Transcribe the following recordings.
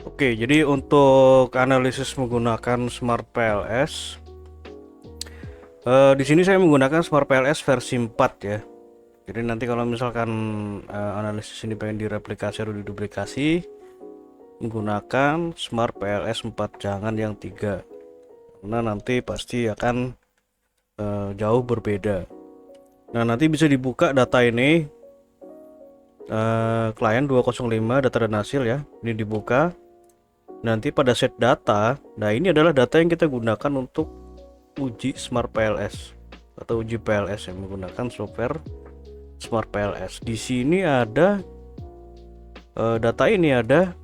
Oke, jadi untuk analisis menggunakan Smart PLS, di sini saya menggunakan Smart PLS versi 4 ya. Jadi nanti kalau misalkan analisis ini pengen direplikasi atau diduplikasi, menggunakan Smart PLS 4, jangan yang 3. Karena nanti pasti akan jauh berbeda. Nah, nanti bisa dibuka data ini, klien 205 data dan hasil ya. Ini dibuka. Nanti pada set data, nah ini adalah data yang kita gunakan untuk uji Smart PLS atau uji PLS yang menggunakan software Smart PLS. Di sini ada data ini ada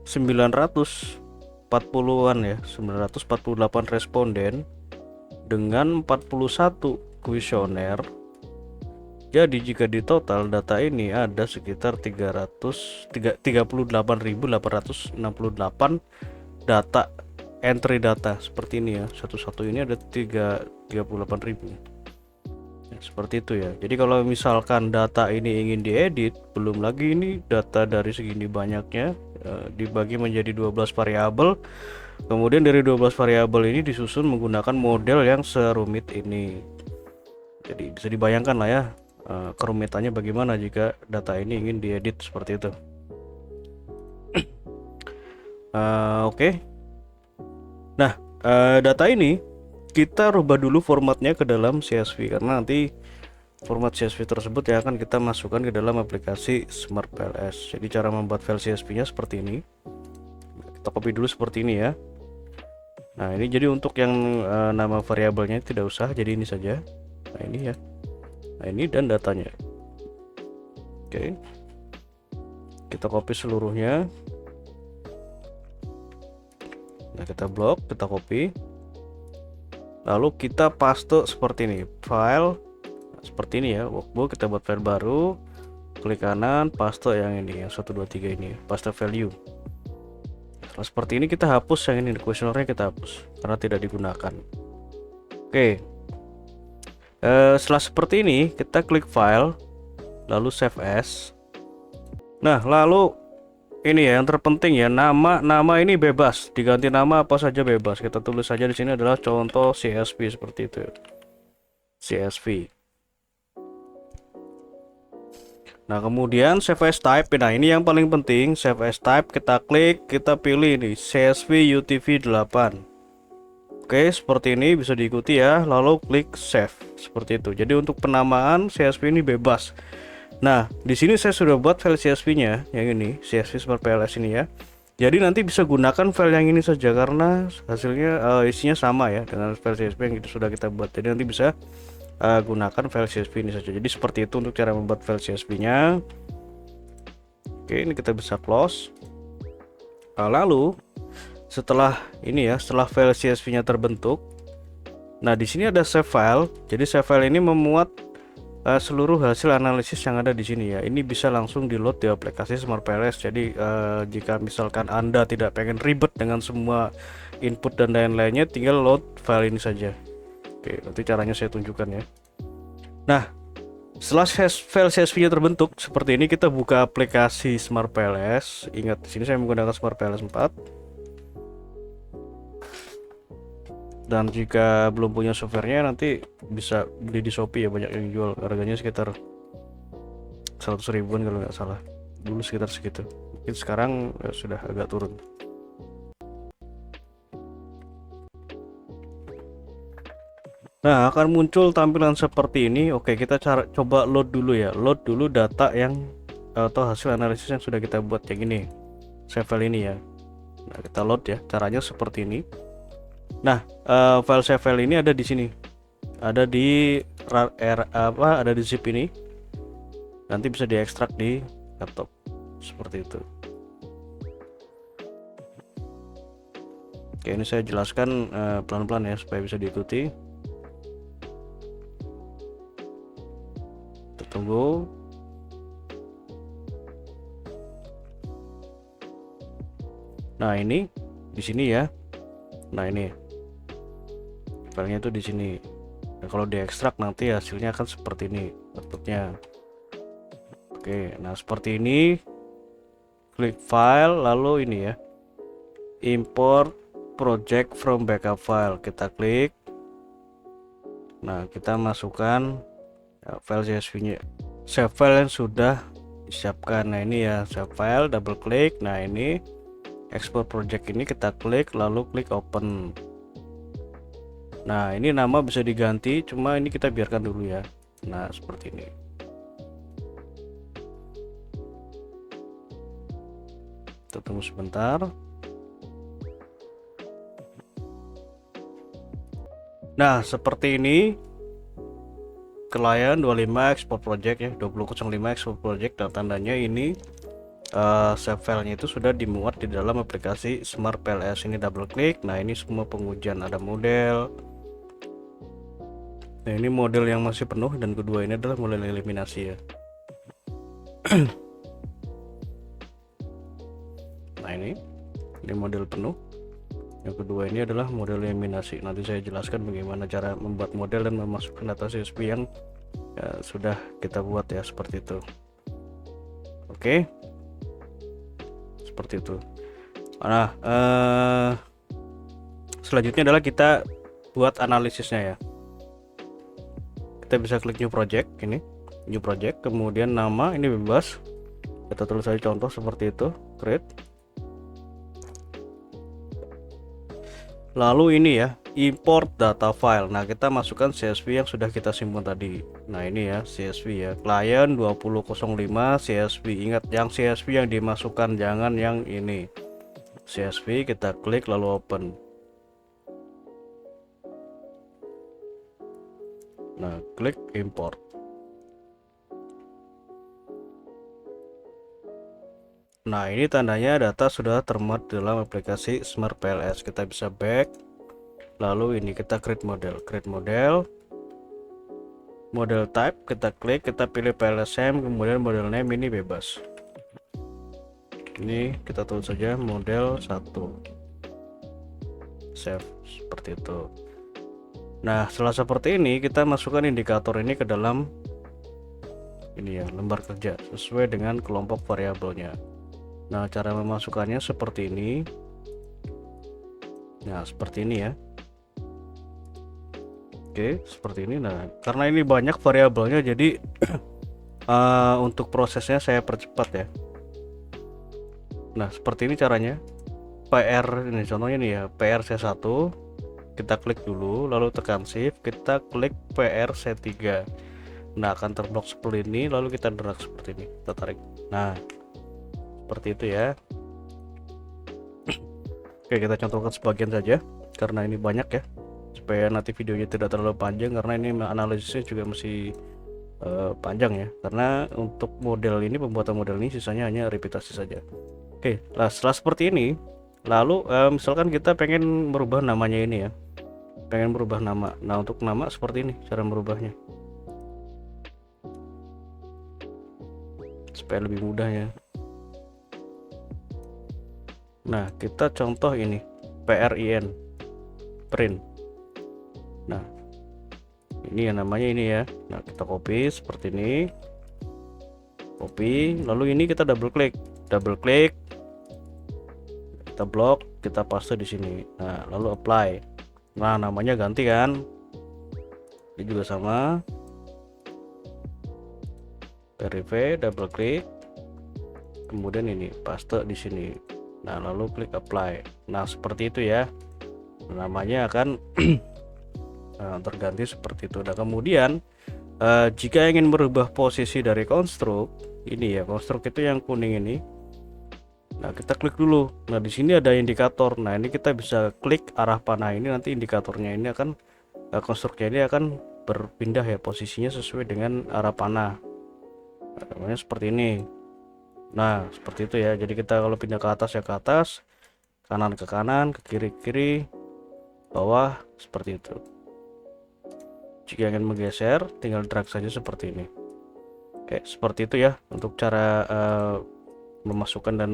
940-an ya, 948 responden dengan 41 kuesioner. Jadi jika di total data ini ada sekitar 38.868 data, entry data seperti ini ya. Satu-satu ini ada 38.000. Ya, seperti itu ya. Jadi kalau misalkan data ini ingin diedit, belum lagi ini data dari segini banyaknya dibagi menjadi 12 variabel. Kemudian dari 12 variabel ini disusun menggunakan model yang serumit ini. Jadi bisa dibayangkan lah ya, kerumitannya bagaimana jika data ini ingin diedit seperti itu. Oke. Nah, data ini kita rubah dulu formatnya ke dalam CSV karena nanti format CSV tersebut yang akan kita masukkan ke dalam aplikasi Smart PLS. Jadi cara membuat file CSV-nya seperti ini. Kita copy dulu seperti ini ya. Nah, ini jadi untuk yang nama variabelnya tidak usah, jadi ini saja. Nah, ini ya. Nah, ini dan datanya. Oke. Kita copy seluruhnya. Nah, kita blok, kita copy. Lalu kita paste seperti ini. File seperti ini ya. Workbook, kita buat file baru. Klik kanan, paste yang ini, yang 123 ini, paste value. Setelah seperti ini kita hapus yang ini, kuesionernya kita hapus karena tidak digunakan. Oke. Setelah seperti ini kita klik file, lalu save as. Nah, lalu ini ya yang terpenting ya, nama ini bebas, diganti nama apa saja bebas. Kita tulis saja di sini adalah contoh CSV seperti itu. CSV. Nah, kemudian save as type. Nah, ini yang paling penting, save as type kita klik, kita pilih ini CSV UTF 8. Oke, seperti ini bisa diikuti ya. Lalu klik save seperti itu. Jadi untuk penamaan CSV ini bebas. Nah, di sini saya sudah buat file CSV-nya yang ini, CSV Smart PLS ini ya. Jadi nanti bisa gunakan file yang ini saja karena hasilnya isinya sama ya dengan file CSV yang itu sudah kita buat. Jadi nanti bisa gunakan file CSV ini saja. Jadi seperti itu untuk cara membuat file CSV-nya. Oke, ini kita bisa close. Lalu setelah ini ya, setelah file CSV-nya terbentuk, nah di sini ada save file. Jadi save file ini memuat seluruh hasil analisis yang ada di sini ya. Ini bisa langsung di load di aplikasi Smart PLS. Jadi jika misalkan Anda tidak pengen ribet dengan semua input dan lain-lainnya, tinggal load file ini saja. Oke, nanti caranya saya tunjukkan ya. Nah, setelah file CSV-nya terbentuk seperti ini, kita buka aplikasi Smart PLS. Ingat di sini saya menggunakan Smart PLS 4. Dan jika belum punya softwarenya nanti bisa beli di Shopee ya, banyak yang jual, harganya sekitar 100 ribuan kalau nggak salah, dulu sekitar segitu, mungkin sekarang sudah agak turun. Nah, akan muncul tampilan seperti ini. Oke, kita coba load dulu ya, load dulu data yang atau hasil analisis yang sudah kita buat yang ini, save file ini ya. Nah, kita load ya, caranya seperti ini. Nah, file save file ini ada di sini, ada di ada di zip ini, nanti bisa diekstrak di laptop seperti itu. Oke, ini saya jelaskan pelan-pelan ya supaya bisa diikuti. Kita tunggu. Nah, ini di sini ya. Nah, ini filenya itu di sini. Nah, kalau diekstrak nanti hasilnya akan seperti ini outputnya. Oke, nah seperti ini klik file, lalu ini ya, import project from backup file, kita klik. Nah, kita masukkan file CSV nya, save file yang sudah disiapkan. Nah, ini ya, save file, double klik. Nah, ini export project ini kita klik, lalu klik open. Nah, ini nama bisa diganti, cuma ini kita biarkan dulu ya. Nah, seperti ini. Kita tunggu sebentar. Nah, seperti ini klien 25 export project ya, 2005 export project, dan tandanya ini save filenya itu sudah dimuat di dalam aplikasi Smart PLS. Ini double klik. Nah, ini semua pengujian, ada model. Nah, ini model yang masih penuh, dan kedua ini adalah model eliminasi ya. Nah, ini model penuh. Yang kedua ini adalah model eliminasi. Nanti saya jelaskan bagaimana cara membuat model dan memasukkan data CSV yang sudah kita buat ya, seperti itu. Oke, seperti itu. Nah, selanjutnya adalah kita buat analisisnya ya. Kita bisa klik new project, ini new project, kemudian nama ini bebas, kita tulis saja contoh seperti itu, create. Lalu ini ya, import data file. Nah, kita masukkan CSV yang sudah kita simpan tadi. Nah, ini ya, CSV ya, klien 2005 CSV. Ingat, yang CSV yang dimasukkan, jangan yang ini. CSV kita klik lalu open. Nah, klik import. Nah, ini tandanya data sudah termuat dalam aplikasi Smart PLS. Kita bisa back. Lalu ini kita create model. Model type kita klik, kita pilih PLSM, kemudian model name ini bebas. Ini kita tulis saja model 1. Save seperti itu. Nah, setelah seperti ini kita masukkan indikator ini ke dalam ini ya, lembar kerja sesuai dengan kelompok variabelnya. Nah, cara memasukkannya seperti ini. Nah, seperti ini ya. Oke, seperti ini. Nah, karena ini banyak variabelnya, jadi untuk prosesnya saya percepat ya. Nah, seperti ini caranya. PR ini contohnya nih ya, PRC1. Kita klik dulu, lalu tekan shift, kita klik PRC3. Nah, akan terblok seperti ini, lalu kita drag seperti ini, kita tarik. Nah, seperti itu ya. Oke, kita contohkan sebagian saja karena ini banyak ya, supaya nanti videonya tidak terlalu panjang, karena ini analisisnya juga masih panjang ya, karena untuk model ini, pembuatan model ini sisanya hanya repetisi saja. Oke, nah setelah seperti ini, lalu misalkan kita pengen merubah namanya ini ya, pengen merubah nama. Nah, untuk nama seperti ini cara merubahnya supaya lebih mudah ya. Nah, kita contoh ini PRIN, print. Nah, ini ya namanya ini ya. Nah, kita copy seperti ini, copy, lalu ini kita double klik, kita blok, kita paste di sini. Nah, lalu apply. Nah, namanya ganti kan, ini juga sama, verify, double klik, kemudian ini paste di sini. Nah, lalu klik apply. Nah, seperti itu ya, namanya akan terganti seperti itu. Nah, kemudian jika ingin merubah posisi dari konstruk ini ya, konstruk itu yang kuning ini. Nah, kita klik dulu. Nah, di sini ada indikator. Nah, ini kita bisa klik arah panah ini, nanti indikatornya ini akan konstruknya ini akan berpindah ya posisinya sesuai dengan arah panah. Nah, namanya seperti ini. Nah, seperti itu ya. Jadi kita kalau pindah ke atas ya ke atas, kanan ke kanan, ke kiri ke kiri, bawah, seperti itu. Jika ingin menggeser, tinggal drag saja seperti ini. Oke, seperti itu ya untuk cara memasukkan dan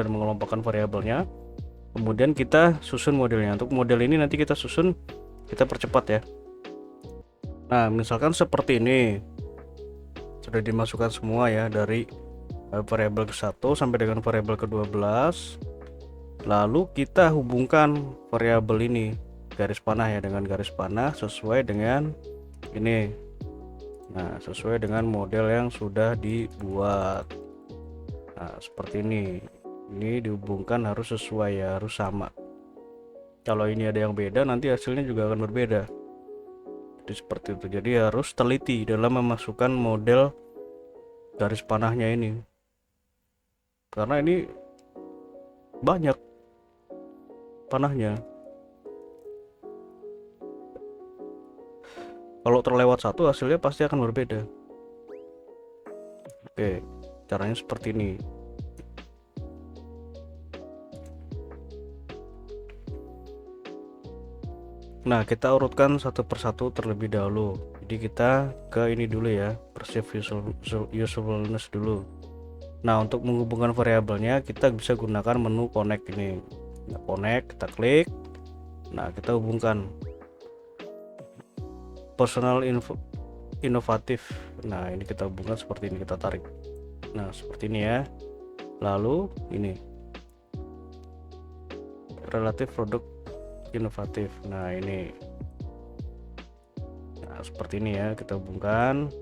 mengelompokkan variabelnya. Kemudian kita susun modelnya. Untuk model ini nanti kita susun, kita percepat ya. Nah, misalkan seperti ini sudah dimasukkan semua ya, dari variabel ke-1 sampai dengan variabel ke-12, lalu kita hubungkan variabel ini garis panah ya dengan garis panah sesuai dengan ini. Nah, sesuai dengan model yang sudah dibuat. Nah, seperti ini dihubungkan harus sesuai ya, harus sama. Kalau ini ada yang beda nanti hasilnya juga akan berbeda. Jadi seperti itu, jadi harus teliti dalam memasukkan model garis panahnya ini, karena ini banyak panahnya. Kalau terlewat satu hasilnya pasti akan berbeda. Oke, caranya seperti ini. Nah, kita urutkan satu persatu terlebih dahulu. Jadi kita ke ini dulu ya, perceive usefulness dulu. Nah, untuk menghubungkan variabelnya kita bisa gunakan menu connect ini. Nah, connect, kita klik. Nah, kita hubungkan personal inovatif. Nah, ini kita hubungkan seperti ini, kita tarik. Nah, seperti ini ya. Lalu ini relatif produk inovatif. Nah, ini. Nah, seperti ini ya, kita hubungkan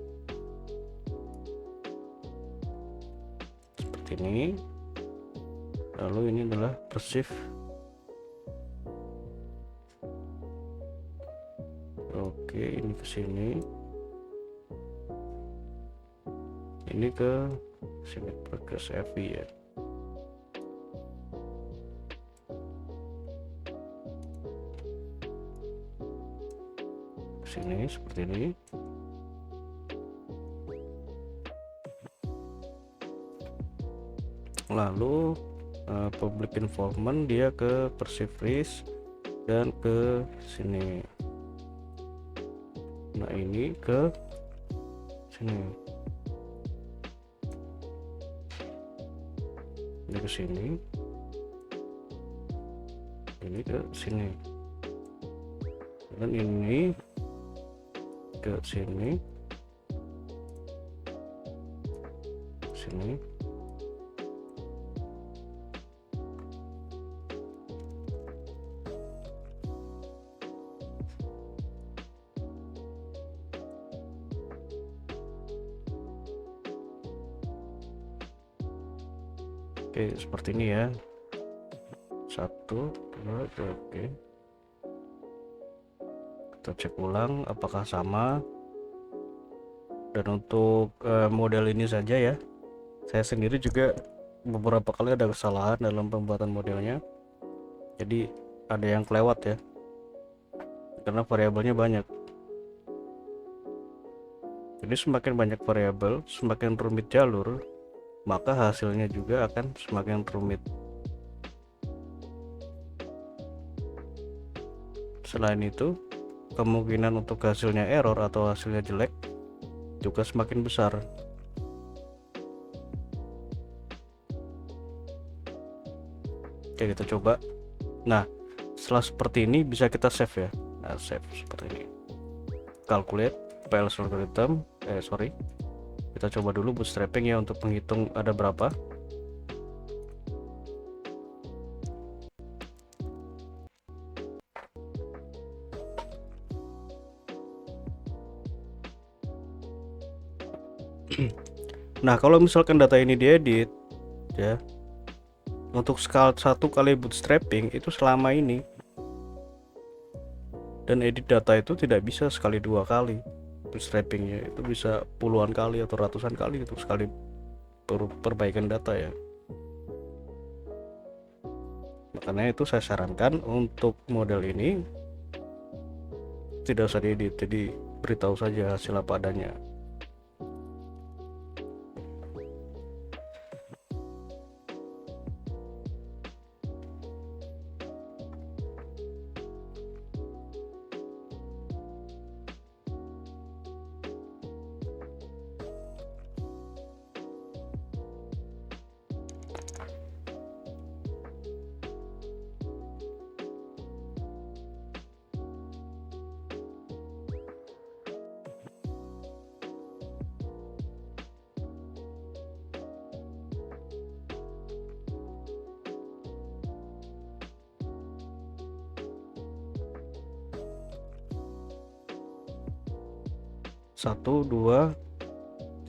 seperti ini. Lalu ini adalah perceive. Oke, ini ke sini. Ini ke sini ke CV ya. Sini seperti ini. Lalu public involvement dia ke perceive risk dan ke sini. Nah, ini ke sini. Ini ke sini. Ini ke sini. Dan ini ke sini. Sini. Oke, seperti ini ya. 1, 2, 3, oke. Kita cek ulang apakah sama. Dan untuk model ini saja ya, saya sendiri juga beberapa kali ada kesalahan dalam pembuatan modelnya, jadi ada yang kelewat ya, karena variabelnya banyak. Jadi semakin banyak variabel, semakin rumit jalur, maka hasilnya juga akan semakin rumit. Selain itu, kemungkinan untuk hasilnya error atau hasilnya jelek juga semakin besar. Oke, kita coba. Nah, setelah seperti ini bisa kita save ya. Nah, save seperti ini. Calculate PLS algorithm. Kita coba dulu bootstrapping ya untuk menghitung ada berapa. Nah, kalau misalkan data ini diedit ya, untuk skala 1 kali bootstrapping itu selama ini, dan edit data itu tidak bisa sekali 2 kali. Bootstrappingnya itu bisa puluhan kali atau ratusan kali untuk sekali perbaikan data ya. Makanya itu saya sarankan untuk model ini tidak usah diedit, jadi beritahu saja hasil apa adanya. 1 2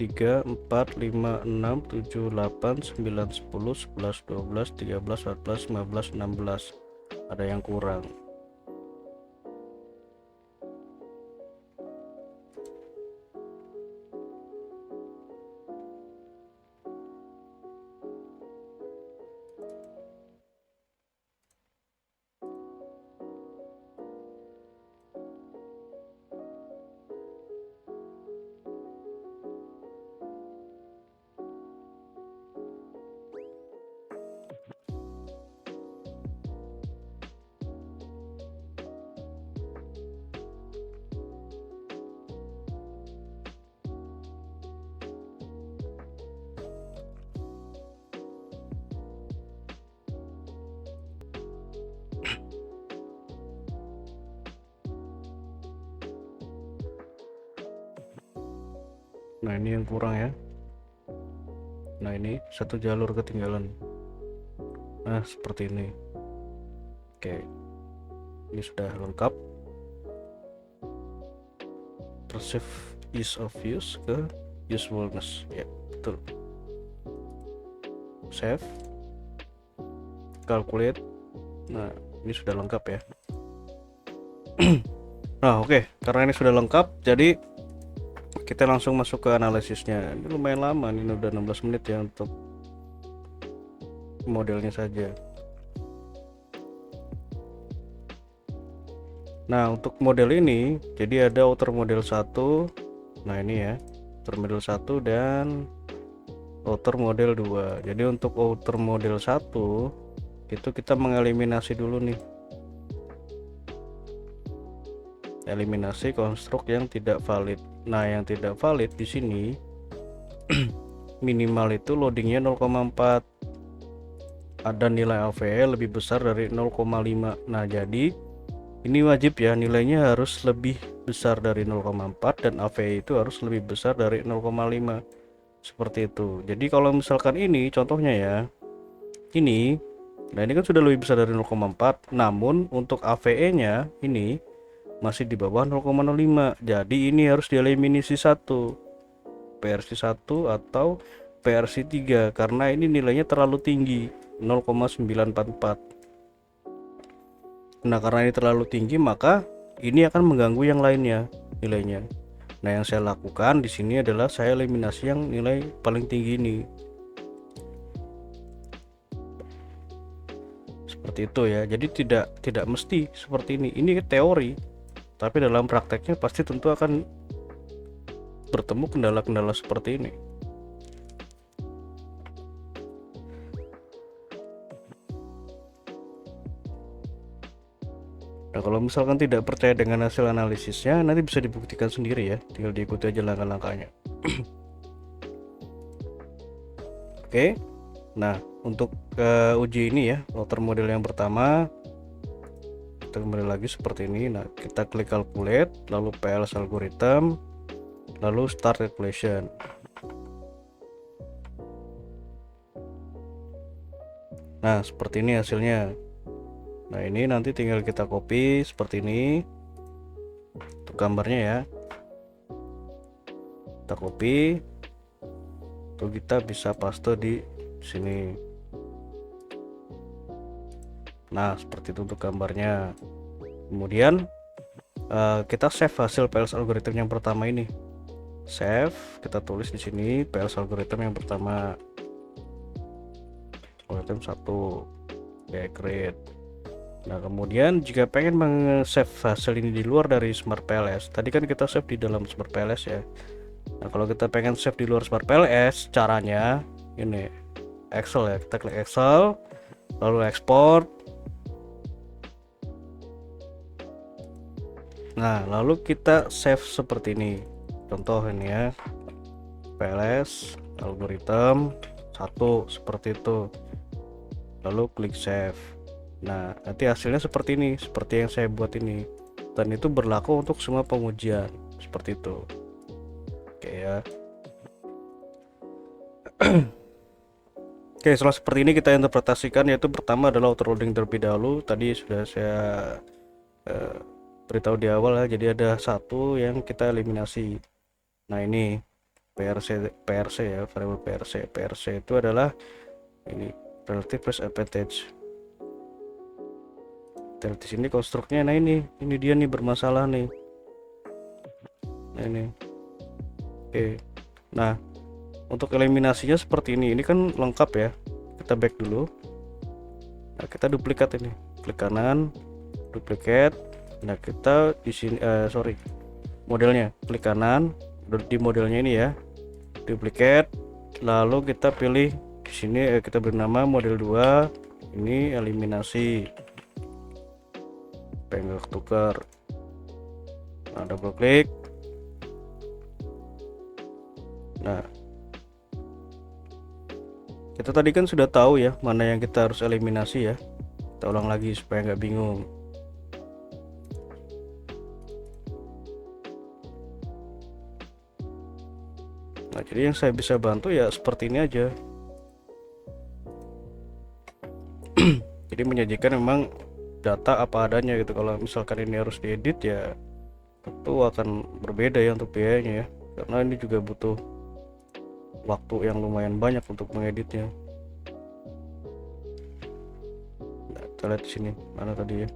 3 4 5 6 7 8 9 10 11 12 13 14 15 16. Ada yang kurang. Nah, ini yang kurang ya. Nah, ini satu jalur ketinggalan. Nah, seperti ini. Oke, ini sudah lengkap. Perceive ease of use ke usefulness. Ya, betul. Save, calculate. Nah, ini sudah lengkap ya. Nah, oke, karena ini sudah lengkap, jadi kita langsung masuk ke analisisnya. Ini lumayan lama, ini udah 16 menit ya untuk modelnya saja. Nah, untuk model ini jadi ada outer model 1. Nah, ini ya, outer model 1 dan outer model 2. Jadi untuk outer model 1 itu kita mengeliminasi dulu nih. Eliminasi konstruk yang tidak valid. Nah, yang tidak valid di sini minimal itu loadingnya 0,4. Ada nilai AVE lebih besar dari 0,5. Nah, jadi ini wajib ya, nilainya harus lebih besar dari 0,4 dan AVE itu harus lebih besar dari 0,5. Seperti itu. Jadi kalau misalkan ini contohnya ya. Ini, nah ini kan sudah lebih besar dari 0,4, namun untuk AVE-nya ini masih di bawah 0,05. Jadi ini harus dieliminasi 1, PRC1 atau PRC3 karena ini nilainya terlalu tinggi, 0,944. Nah, karena ini terlalu tinggi maka ini akan mengganggu yang lainnya nilainya. Nah, yang saya lakukan di sini adalah saya eliminasi yang nilai paling tinggi ini. Seperti itu ya. Jadi tidak mesti seperti ini. Ini teori. Tapi dalam prakteknya pasti tentu akan bertemu kendala-kendala seperti ini. Nah, kalau misalkan tidak percaya dengan hasil analisisnya, nanti bisa dibuktikan sendiri ya. Tinggal diikuti aja langkah-langkahnya. Oke. Nah, untuk uji ini ya, outer model yang pertama, kita kembali lagi seperti ini. Nah, kita klik calculate, lalu PLS algorithm, lalu start calculation. Nah, seperti ini hasilnya. Nah, ini nanti tinggal kita copy seperti ini untuk gambarnya ya. Kita copy, lalu kita bisa paste di sini. Nah, seperti itu untuk gambarnya. Kemudian kita save hasil PLS algorithm yang pertama ini. Save, kita tulis di sini PLS algorithm yang pertama. Algorithm 1. Ya, create. Nah, kemudian jika pengen meng-save hasil ini di luar dari Smart PLS, tadi kan kita save di dalam Smart PLS ya. Nah, kalau kita pengen save di luar Smart PLS, caranya ini Excel ya. Kita klik Excel, lalu export. Nah, lalu kita save seperti ini. Contoh ini ya, PLS algorithm 1 seperti itu. Lalu klik save. Nah, nanti hasilnya seperti ini, seperti yang saya buat ini. Dan itu berlaku untuk semua pengujian seperti itu. Oke ya. Oke, setelah seperti ini kita interpretasikan, yaitu pertama adalah autoloading terlebih dahulu. Tadi sudah saya beritahu di awal ya. Jadi ada satu yang kita eliminasi. Nah ini PRC ya, variable PRC itu adalah ini relative plus advantage. Dan di sini konstruknya, nah ini dia nih bermasalah nih. Nah ini, oke. Nah untuk eliminasinya seperti ini kan lengkap ya. Kita back dulu. Nah kita duplikat ini, klik kanan, duplicate. Nah kita di sini, modelnya, klik kanan di modelnya ini ya, duplicate. Lalu kita pilih di sini, kita beri nama model 2. Ini eliminasi. Pengen tukar. Nah double klik. Nah kita tadi kan sudah tahu ya mana yang kita harus eliminasi ya. Kita ulang lagi supaya nggak bingung. Nah jadi yang saya bisa bantu ya seperti ini aja. Jadi menyajikan memang data apa adanya gitu. Kalau misalkan ini harus diedit ya tentu akan berbeda ya untuk biayanya ya, karena ini juga butuh waktu yang lumayan banyak untuk mengeditnya. Nah, kita lihat di sini mana tadi ya.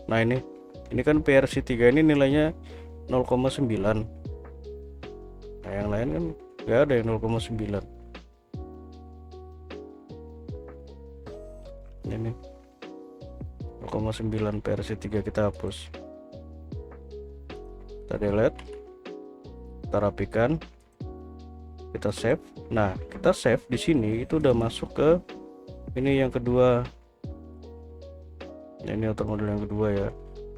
Nah ini kan PRC3 ini nilainya 0,9. Nah yang lain kan nggak ada yang 0,9. Ini 0,9 PRC3 kita hapus, kita delete, kita rapikan, kita save. Nah kita save di sini itu udah masuk ke ini yang kedua. Nah, ini untuk model yang kedua ya.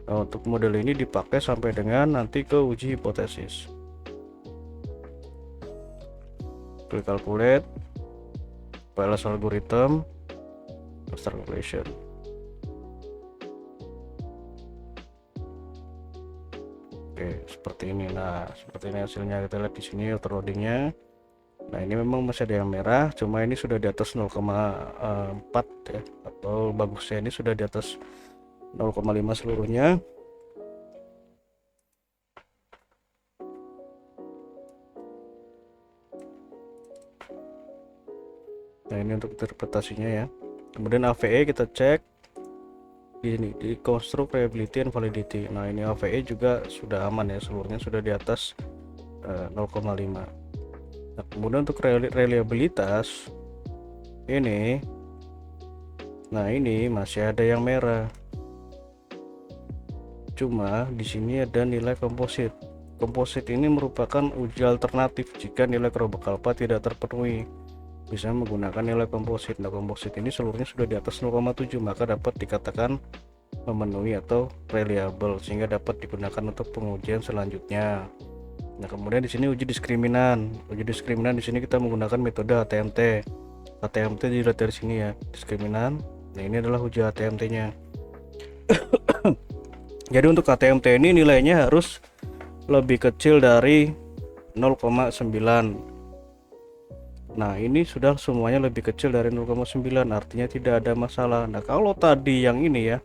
Nah, untuk model ini dipakai sampai dengan nanti ke uji hipotesis. Klik calculate, PLS algorithm, start calculation. Oke, seperti ini. Nah, seperti ini hasilnya. Kita lihat di sini auto-loadingnya. Nah, ini memang masih ada yang merah, cuma ini sudah di atas 0,4 ya. Atau bagusnya ini sudah di atas 0,5 seluruhnya. Nah, ini untuk interpretasinya ya. Kemudian AVE kita cek di sini di construct reliability and validity. Nah, ini AVE juga sudah aman ya, seluruhnya sudah di atas 0,5. Nah, kemudian untuk reliabilitas ini, nah ini masih ada yang merah. Cuma di sini ada nilai komposit. Komposit ini merupakan uji alternatif jika nilai kerbau alpha tidak terpenuhi. Bisa menggunakan nilai komposit. Nah, komposit ini seluruhnya sudah di atas 0,7, maka dapat dikatakan memenuhi atau reliable sehingga dapat digunakan untuk pengujian selanjutnya. Nah, kemudian di sini uji diskriminan. Uji diskriminan di sini kita menggunakan metode HTMT. HTMT dilihat dari sini ya, diskriminan. Nah, ini adalah uji HTMT-nya. Jadi untuk HTMT ini nilainya harus lebih kecil dari 0,9. Nah, ini sudah semuanya lebih kecil dari 0,9, artinya tidak ada masalah. Nah, kalau tadi yang ini ya,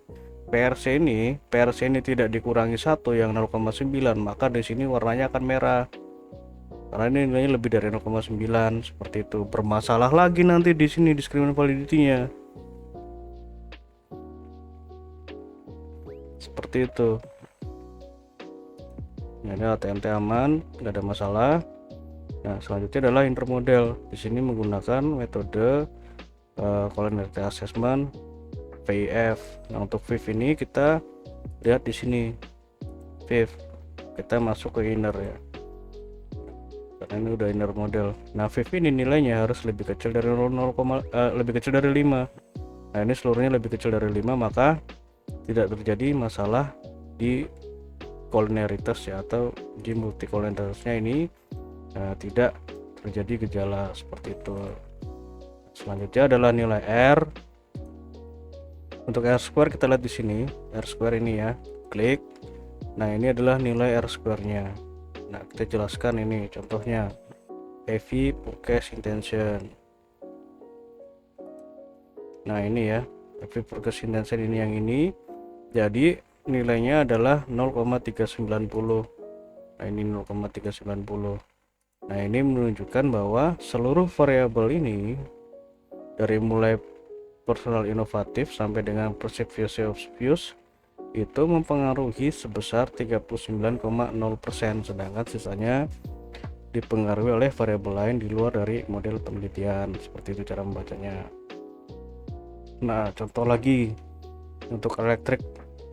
PRC ini tidak dikurangi 1 yang 0,9, maka di sini warnanya akan merah. Karena ini nilainya lebih dari 0,9, seperti itu. Bermasalah lagi nanti di sini discriminant validity-nya. Seperti itu. Nah, ini HTMT aman, nggak ada masalah. Nah, selanjutnya adalah intermodel. Di sini menggunakan metode collinearity assessment VIF. Nah, untuk VIF ini kita lihat di sini. VIF kita masuk ke inner ya. Karena ini udah inner model. Nah, VIF ini nilainya harus lebih kecil dari 5. Nah, ini seluruhnya lebih kecil dari 5, maka tidak terjadi masalah di collinearitas ya, atau di multicollinearitasnya ini tidak terjadi gejala seperti itu. Selanjutnya adalah nilai R. Untuk R square kita lihat di sini, R square ini ya, klik. Nah, ini adalah nilai R square-nya. Nah, kita jelaskan ini contohnya. Heavy forecast intention. Nah, ini ya, heavy forecast intention ini yang ini. Jadi nilainya adalah 0,390. Nah ini 0,390. Nah ini menunjukkan bahwa seluruh variabel ini dari mulai personal inovatif sampai dengan perceived views itu mempengaruhi sebesar 39,0%, sedangkan sisanya dipengaruhi oleh variabel lain di luar dari model penelitian. Seperti itu cara membacanya. Nah contoh lagi untuk electric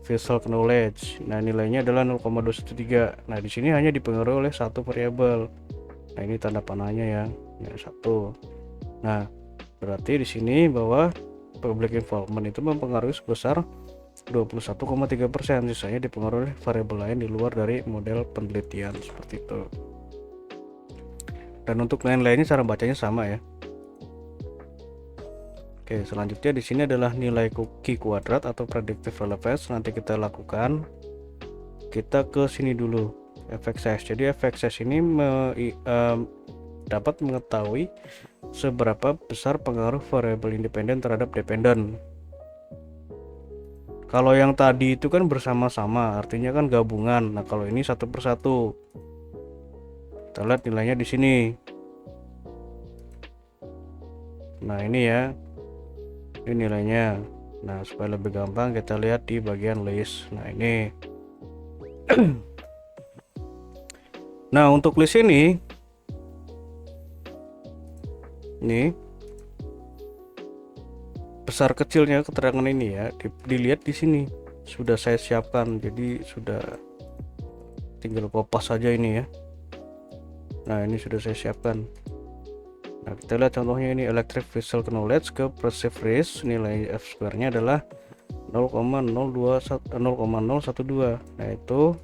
visual knowledge. Nah nilainya adalah 0,213. Nah di sini hanya dipengaruhi oleh satu variabel. Nah ini tanda panahnya ya, satu. Nah berarti di sini bahwa public involvement itu mempengaruhi sebesar 21,3%, sisanya dipengaruhi variabel lain di luar dari model penelitian. Seperti itu. Dan untuk lain-lainnya cara bacanya sama ya. Oke, selanjutnya di sini adalah nilai Q kuadrat atau predictive relevance. Nanti kita lakukan. Kita ke sini dulu, effect size. Jadi effect size ini dapat mengetahui seberapa besar pengaruh variabel independen terhadap dependen. Kalau yang tadi itu kan bersama-sama, artinya kan gabungan. Nah, kalau ini satu persatu. Kita lihat nilainya di sini. Nah, ini ya. Ini nilainya. Nah, supaya lebih gampang kita lihat di bagian list. Nah, ini. Nah, untuk list ini besar kecilnya keterangan ini ya dilihat di sini sudah saya siapkan, jadi sudah tinggal kopas saja ini ya. Nah ini sudah saya siapkan. Nah kita lihat contohnya ini electric visual knowledge ke perceived risk, nilai F square nya adalah 0,012. Nah itu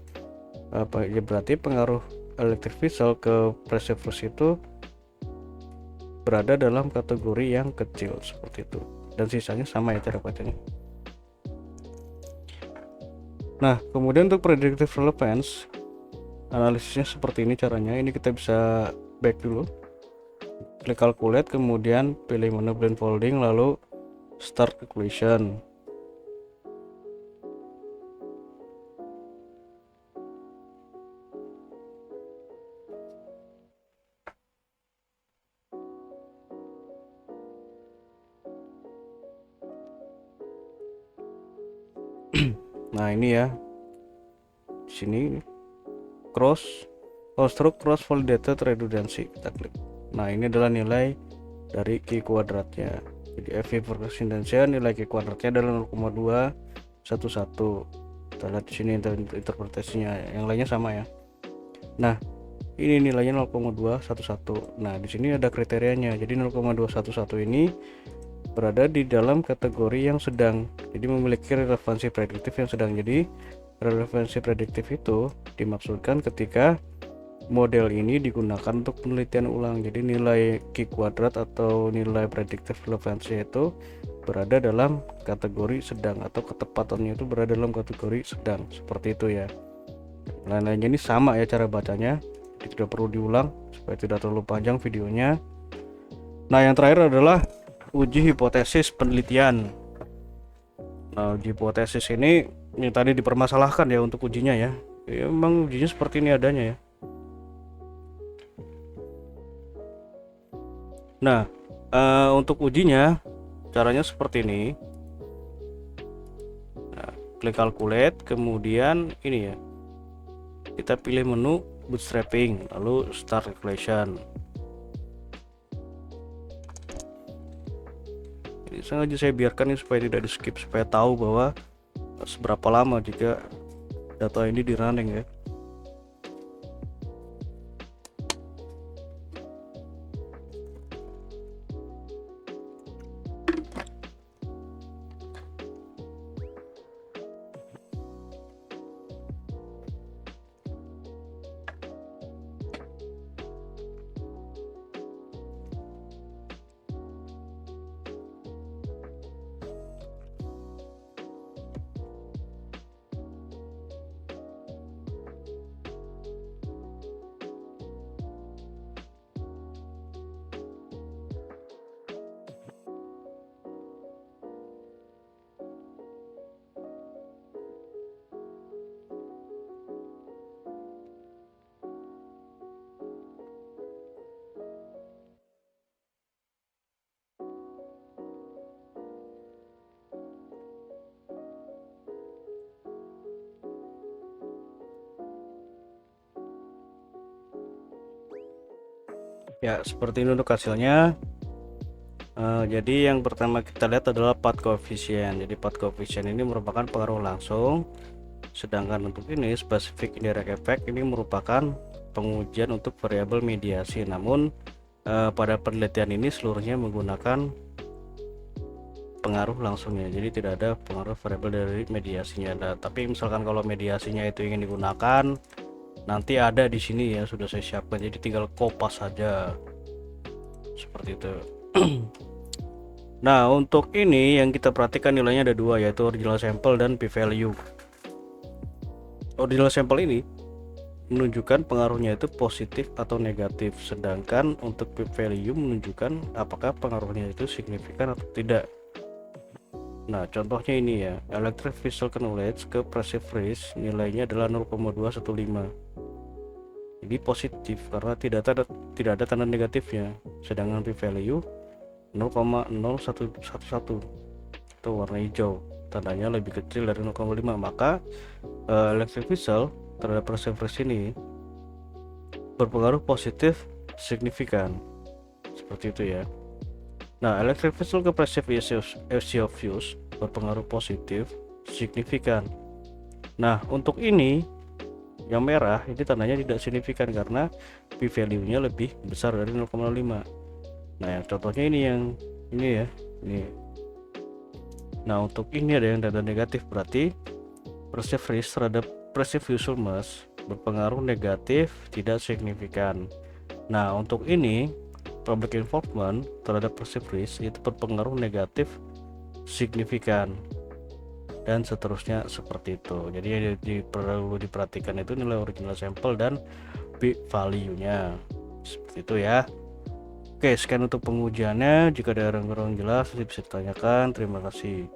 apa ya, berarti pengaruh electric visual ke perceived risk itu berada dalam kategori yang kecil seperti itu, dan sisanya sama ya cara bacanya. Nah kemudian untuk predictive relevance analisisnya seperti ini caranya. Ini kita bisa back dulu, klik calculate, kemudian pilih menu blindfolding, lalu start calculation. Nah ini ya, di sini construct cross validated redundancy, kita klik. Nah ini adalah nilai dari Q kuadratnya. Jadi FV redundancy nilai Q kuadratnya adalah 0,211. Kita lihat di sini interpretasinya, yang lainnya sama ya. Nah ini nilainya 0,211. Nah di sini ada kriterianya. Jadi 0,211 ini berada di dalam kategori yang sedang, jadi memiliki relevansi prediktif yang sedang. Jadi relevansi prediktif itu dimaksudkan ketika model ini digunakan untuk penelitian ulang. Jadi nilai Q kuadrat atau nilai prediktif relevansi itu berada dalam kategori sedang, atau ketepatannya itu berada dalam kategori sedang, seperti itu ya. Lain-lainnya ini sama ya cara bacanya, jadi tidak perlu diulang supaya tidak terlalu panjang videonya. Nah yang terakhir adalah uji hipotesis penelitian. Nah uji hipotesis ini tadi dipermasalahkan ya untuk ujinya ya. Memang ujinya seperti ini adanya ya. Nah untuk ujinya caranya seperti ini. Nah, klik calculate, kemudian ini ya, kita pilih menu bootstrapping, lalu start calculation. Ini sengaja saya biarkan ini supaya tidak di skip, supaya tahu bahwa seberapa lama jika data ini di running ya. Ya, seperti ini untuk hasilnya. Jadi yang pertama kita lihat adalah path coefficient. Jadi path coefficient ini merupakan pengaruh langsung, sedangkan untuk ini specific indirect effect ini merupakan pengujian untuk variabel mediasi. Namun pada penelitian ini seluruhnya menggunakan pengaruh langsungnya, jadi tidak ada pengaruh variabel dari mediasinya. Nah, tapi misalkan kalau mediasinya itu ingin digunakan, nanti ada di sini ya, sudah saya siapkan, jadi tinggal kopas saja seperti itu. Nah, untuk ini yang kita perhatikan nilainya ada dua, yaitu original sample dan p-value. Original sample ini menunjukkan pengaruhnya itu positif atau negatif, sedangkan untuk p-value menunjukkan apakah pengaruhnya itu signifikan atau tidak. Nah, contohnya ini ya, electric visual knowledge ke passive freeze nilainya adalah 0,215. Ini positif karena tidak ada tanda negatifnya, sedangkan p-value 0,0111 itu warna hijau, tandanya lebih kecil dari 0,5. Maka electric visual terhadap passive freeze ini berpengaruh positif signifikan, seperti itu ya. Nah, electric visual ke passive FC of use berpengaruh positif signifikan. Nah, untuk ini yang merah ini tandanya tidak signifikan karena p-value nya lebih besar dari 0,5. Nah, yang contohnya ini yang ini ya, ini. Nah, untuk ini ada yang tanda negatif, berarti passive freeze terhadap passive visual mass berpengaruh negatif tidak signifikan. Nah, untuk ini public involvement terhadap passive freeze itu berpengaruh negatif signifikan, dan seterusnya seperti itu. Jadi yang perlu diperhatikan itu nilai original sample dan p-value nya, seperti itu ya. Oke, sekian untuk pengujiannya. Jika ada yang kurang jelas bisa ditanyakan. Terima kasih.